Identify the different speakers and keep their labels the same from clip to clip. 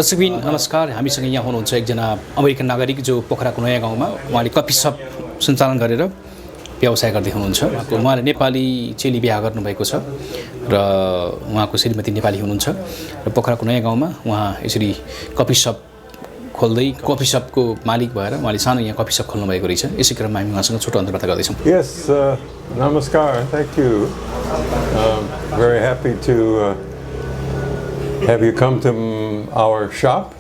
Speaker 1: दर्शकबिन नमस्कार, हामीसँग यहाँ हुनुहुन्छ एकजना अमेरिकन नागरिक जो पोखराको नयाँ गाउँमा उहाँले कफी सप सञ्चालन गरेर व्यवसाय गर्दै हुनुहुन्छ। उहाँले नेपाली चेली बिहा गर्नुभएको छ र उहाँको श्रीमती नेपाली हुनुहुन्छ र पोखराको नयाँ गाउँमा उहाँ यसरी कफी सप खोल्दै कफी सपको मालिक भएर उहाँले सानो यहाँ कफी सप खोल्नु भएको रहेछ। यसै क्रममा हामी उहाँसँग छोटो अन्तर्वार्ता गर्दैछौँ।
Speaker 2: Yes, namaskar. Thank you. Very happy to have you come to our shop.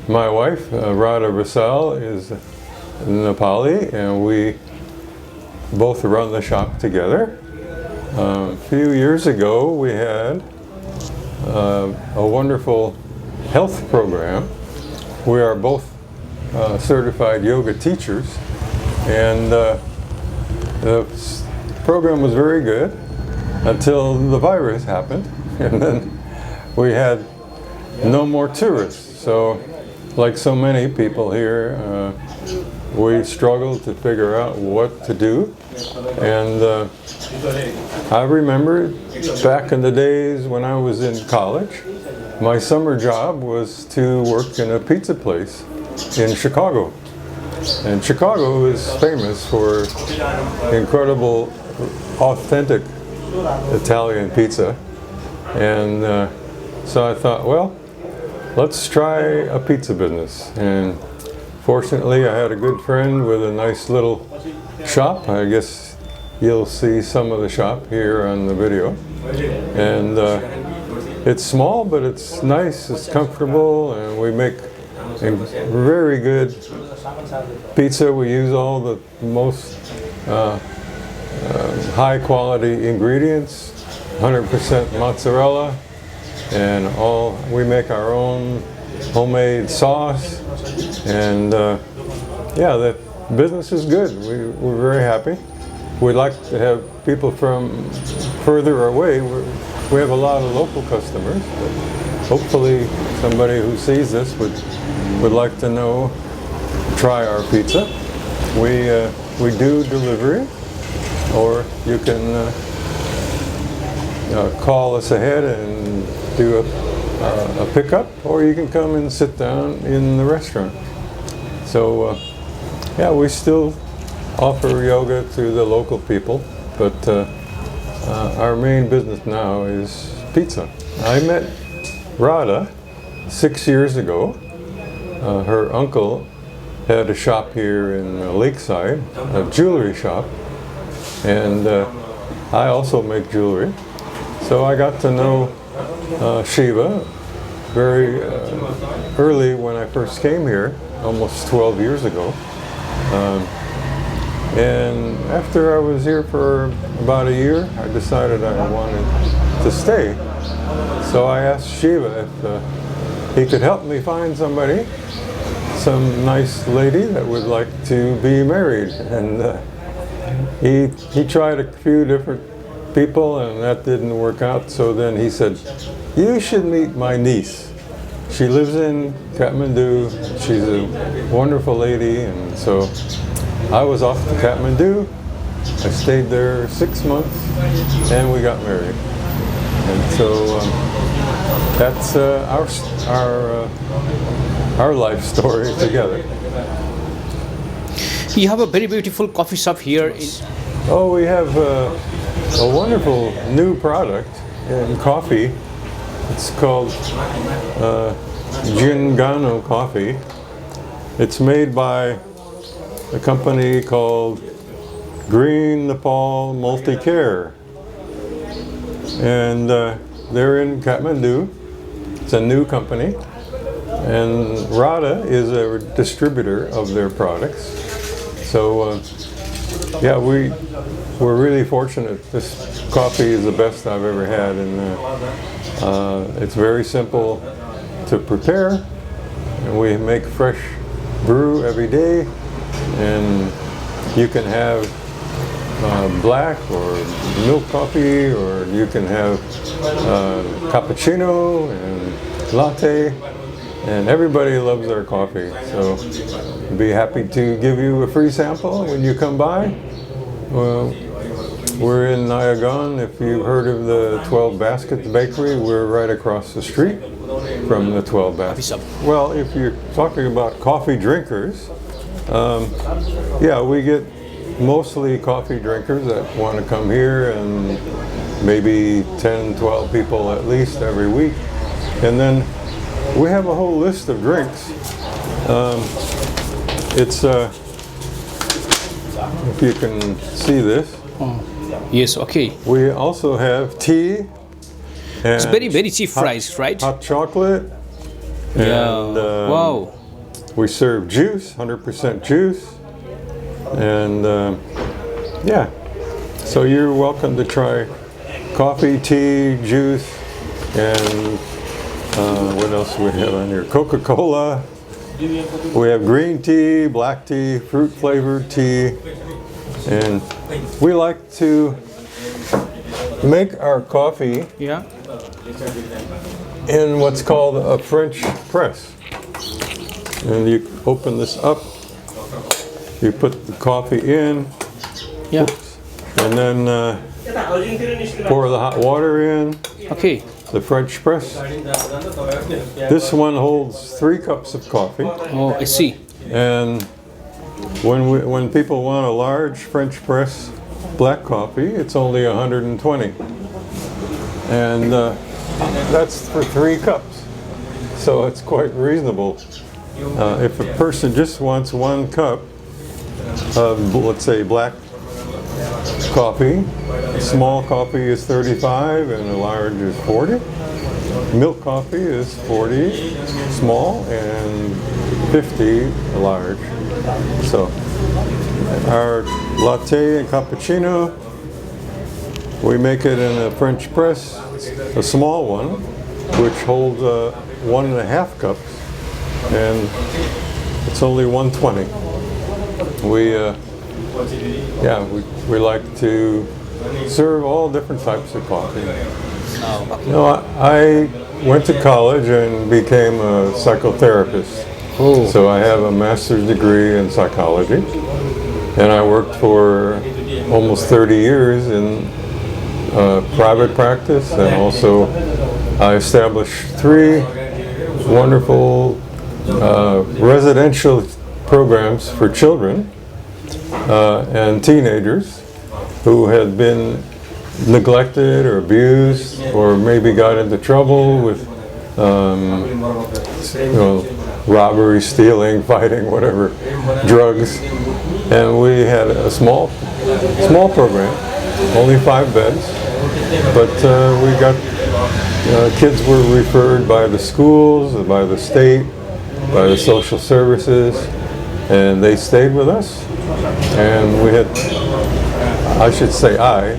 Speaker 2: My wife, Radha Rasal, is Nepali, and we both run the shop together. A few years ago, we had a wonderful health program. We are both certified yoga teachers, and the program was very good until the virus happened, and then we had no more tourists. So, like so many people here, we struggled to figure out what to do. And I remember back in the days when I was in college, my summer job was to work in a pizza place in Chicago. And Chicago is famous for incredible, authentic Italian pizza. And so I thought, well, let's try a pizza business. And fortunately, I had a good friend with a nice little shop. I guess you'll see some of the shop here on the video. And it's small, but it's nice, it's comfortable, and we make a very good pizza. We use all the most high quality ingredients, 100% mozzarella, and we make our own homemade sauce. And yeah, the business is good. We're very happy. We like to have people from further away. We have a lot of local customers, but hopefully somebody who sees this would like to try our pizza. We do delivery, or you can call us ahead and do a pickup, or you can come and sit down in the restaurant. So yeah, we still offer yoga to the local people, but our main business now is pizza. I met Radha 6 years ago. Her uncle had a shop here in Lakeside, a jewelry shop, and I also make jewelry. So I got to know Shiva very early when I first came here, almost 12 years ago. And after I was here for about a year, I decided I wanted to stay. So I asked Shiva if he could help me find somebody, some nice lady that would like to be married. And he tried a few different people, and that didn't work out. So then he said, "You should meet my niece. She lives in Kathmandu. She's a wonderful lady." And so I was off to Kathmandu. I stayed there 6 months, and we got married. And so that's our life story together.
Speaker 1: You have a very beautiful coffee shop here.
Speaker 2: Oh, we have a wonderful new product in coffee. It's called Gingano coffee. It's made by a company called Green Nepal Multicare, and they're in Kathmandu. It's a new company, and Radha is a distributor of their products. So yeah, we're really fortunate. This coffee is the best I've ever had, and it's very simple to prepare, and we make fresh brew every day. And you can have black or milk coffee, or you can have cappuccino and latte, and everybody loves our coffee. So I'd be happy to give you a free sample when you come by. We're in Nayagon. If you've heard of the 12 Baskets Bakery, we're right across the street. from the 12
Speaker 1: Coffee
Speaker 2: baskets.
Speaker 1: shop.
Speaker 2: Well, if you're talking about coffee drinkers, yeah, we get mostly coffee drinkers that want to come here, and maybe 10, 12 people at least every week. And then we have a whole list of drinks. It's, if you can see this,
Speaker 1: Yes, okay.
Speaker 2: we also have tea.
Speaker 1: It's very, very cheap price, right?
Speaker 2: Hot chocolate.
Speaker 1: Yeah.
Speaker 2: And,
Speaker 1: Wow.
Speaker 2: we serve juice, 100% juice. And yeah, so you're welcome to try coffee, tea, juice, and what else do we have on here? Coca-Cola. We have green tea, black tea, fruit flavored tea. And we like to make our coffee
Speaker 1: Yeah.
Speaker 2: in what's called a French press. And you open this up, you put the coffee in,
Speaker 1: Yeah.
Speaker 2: and then pour the hot water in,
Speaker 1: Okay.
Speaker 2: the French press. This one holds 3 cups of coffee.
Speaker 1: Oh, I see.
Speaker 2: And when people want a large French press black coffee, it's only 120. And that's for 3 cups. So it's quite reasonable. If a person just wants 1 cup of, let's say, black coffee, small coffee is 35 and a large is 40. Milk coffee is 40 small and 50 large. So our latte and cappuccino, we make it in a French press, a small one, which holds 1.5 cups, and it's only 120. We like to serve all different types of coffee. You know, I went to college and became a psychotherapist.
Speaker 1: Oh.
Speaker 2: So I have a master's degree in psychology, and I worked for almost 30 years in private practice, and also I established 3 wonderful residential programs for children and teenagers who had been neglected or abused or maybe got into trouble with robbery, stealing, fighting, whatever, drugs. And we had a small program, only 5 beds, but we got kids were referred by the schools, by the state, by the social services, and they stayed with us. And we had, I should say I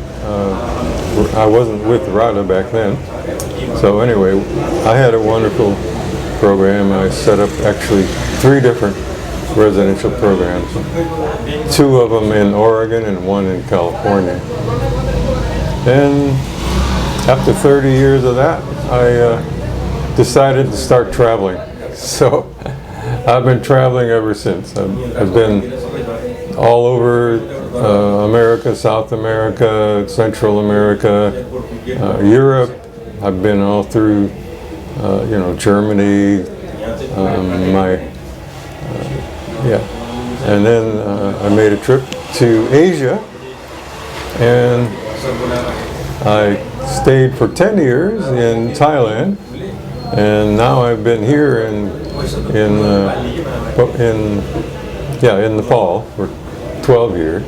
Speaker 2: wasn't with RADA back then. So anyway, I had a wonderful program. I set up actually 3 different residential programs, 2 of them in Oregon and 1 in California. And after 30 years of that, I decided to start traveling. So I've been traveling ever since. I've been all over America, South America, Central America, Europe. I've been all through, Germany. And then I made a trip to Asia, and I stayed for 10 years in Thailand, and now I've been here in Nepal for 12 years.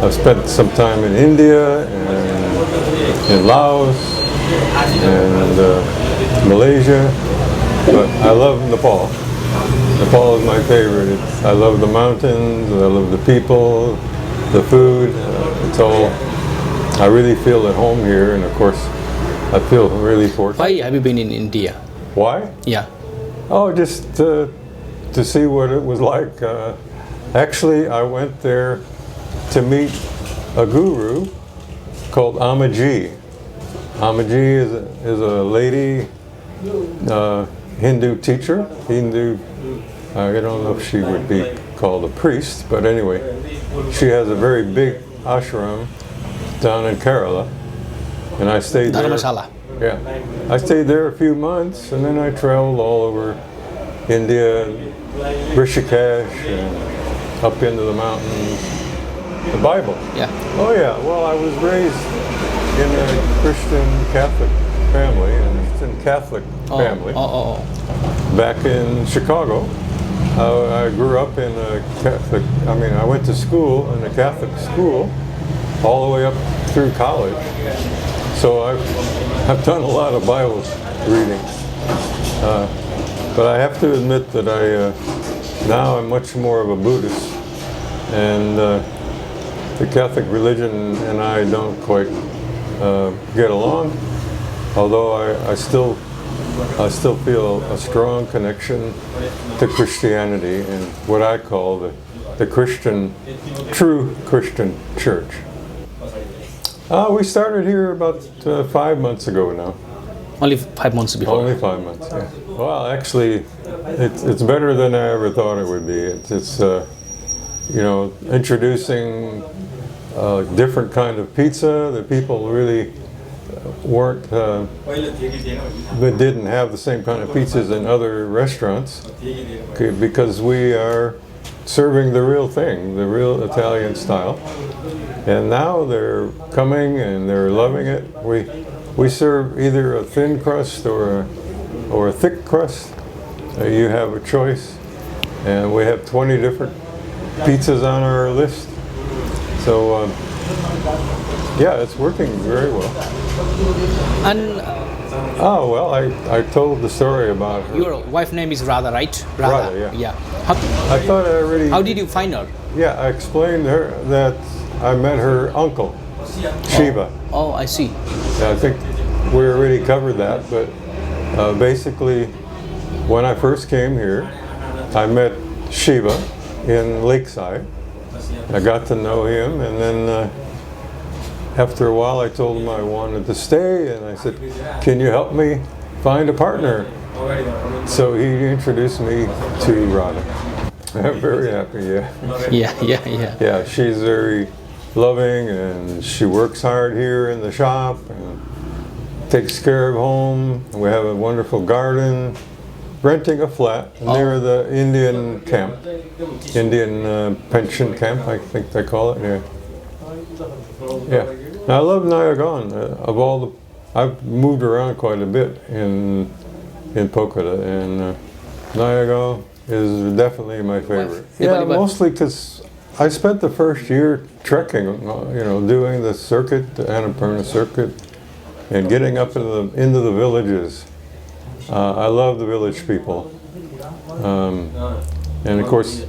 Speaker 2: I've spent some time in India and in Laos and Malaysia, but I love Nepal. Nepal is my favorite. I love the mountains, I love the people, the food. I really feel at home here, and of course, I feel really fortunate.
Speaker 1: Why have you been in India?
Speaker 2: Why?
Speaker 1: Yeah.
Speaker 2: Oh, just to see what it was like. Actually, I went there to meet a guru called Amaji. Amaji is a lady, Hindu teacher. I don't know if she would be called a priest, but anyway, she has a very big ashram down in Kerala, and I stayed there.
Speaker 1: Dharamshala.
Speaker 2: Yeah. I stayed there a few months, and then I traveled all over India, Rishikesh, and up into the mountains. The Bible.
Speaker 1: Yeah.
Speaker 2: Oh yeah. Well, I was raised in a Christian Catholic family, back in Chicago. I grew up in a Catholic. I mean, I went to school in a Catholic school, all the way up through college. So I've done a lot of Bible reading. But I have to admit that now I'm much more of a Buddhist, and the Catholic religion and I don't quite get along. Although I still feel a strong connection to Christianity and what I call the true Christian church. We started here about 5 months ago now.
Speaker 1: Only 5 months before.
Speaker 2: Only 5 months. Yeah. Well, actually, it's better than I ever thought it would be. It's introducing a different kind of pizza that people really weren't, that didn't have the same kind of pizzas in other restaurants, because we are serving the real thing, the real Italian style. And now they're coming and they're loving it. We serve either a thin crust or a thick crust. You have a choice, and we have 20 different pizzas on our list. So yeah, it's working very well.
Speaker 1: And
Speaker 2: oh well, I told the story about her.
Speaker 1: your wife name is Radha, right?
Speaker 2: Radha, yeah. I thought I already.
Speaker 1: How did you find her?
Speaker 2: Yeah, I explained her that I met her uncle, Shiva.
Speaker 1: Oh, I see.
Speaker 2: I think we already covered that, but basically, when I first came here, I met Shiva in Lakeside. I got to know him, and then after a while I told him I wanted to stay, and I said, can you help me find a partner? So he introduced me to Radha. I'm very happy, yeah. Yeah, she's very loving, and she works hard here in the shop and takes care of home. We have a wonderful garden, renting a flat near the Indian camp, Indian pension camp, I think they call it. Yeah. I love Nayagon. I've moved around quite a bit in Pokhara, and Nayagon is definitely my favorite. Yeah, mostly because I spent the first year trekking, doing the circuit, the Annapurna circuit, and getting up into the villages. I love the village people, and of course,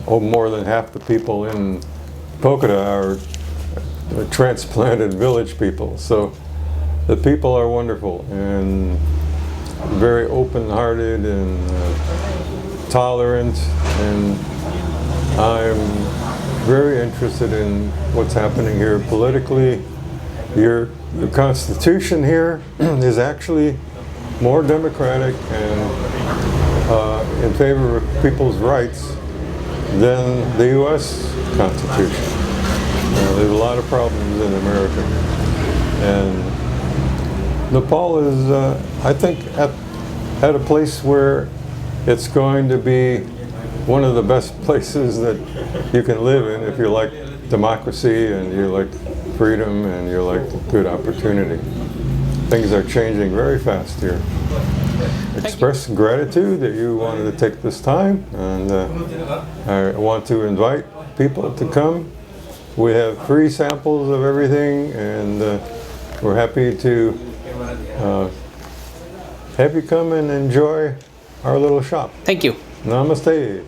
Speaker 2: more than half the people in Pokhara are transplanted village people. So the people are wonderful and very open-hearted and tolerant, and I'm very interested in what's happening here politically. Your constitution here is actually more democratic and in favor of people's rights than the U.S. Constitution. There's a lot of problems in America, and Nepal is, I think, at a place where it's going to be one of the best places that you can live in if you like democracy and you like freedom and you like good opportunity. Things are changing very fast here. Express gratitude that you wanted to take this time, and I want to invite people to come. We have free samples of everything, and we're happy to have you come and enjoy our little shop.
Speaker 1: Thank you.
Speaker 2: Namaste.